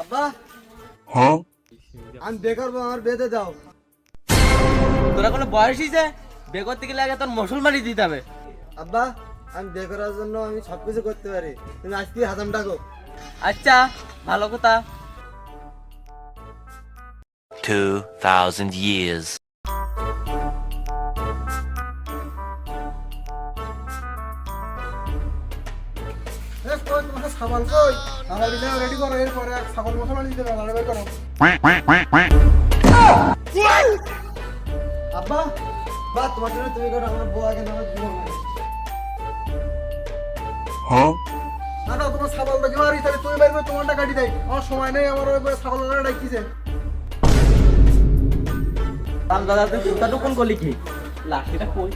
আব্বা হ্যাঁ আমি বেকার, আমার বেঁধে দাও। তোরা কোনো বয়স হয়েছে? বিয়ে করতে গেলে আগে তোর মুসলমানই দিতে হবে। আব্বা আমি বিয়ে করার জন্য আমি সবকিছু করতে পারি, তুমি আজকে হাজাম ডাকো। আচ্ছা, ভালো কথা। 2000 years. তোমার সাবান কই? আমার দিলে রেডি করো, এরপরে ছাগল মশলা দিতে হবে, বের করো। আব্বা বা তোমার জন্য তুমি করো, আমার বউ আগে নামাজ দিব না। না তোমার ছাগল দেখে মারি, তাহলে তুমি বাইরে তোমারটা কাটি দেয়, আমার সময় নেই, আমার ওই ছাগল ডাকতেছে। দাদা তুই কোন করলি কি লাঠিটা কই?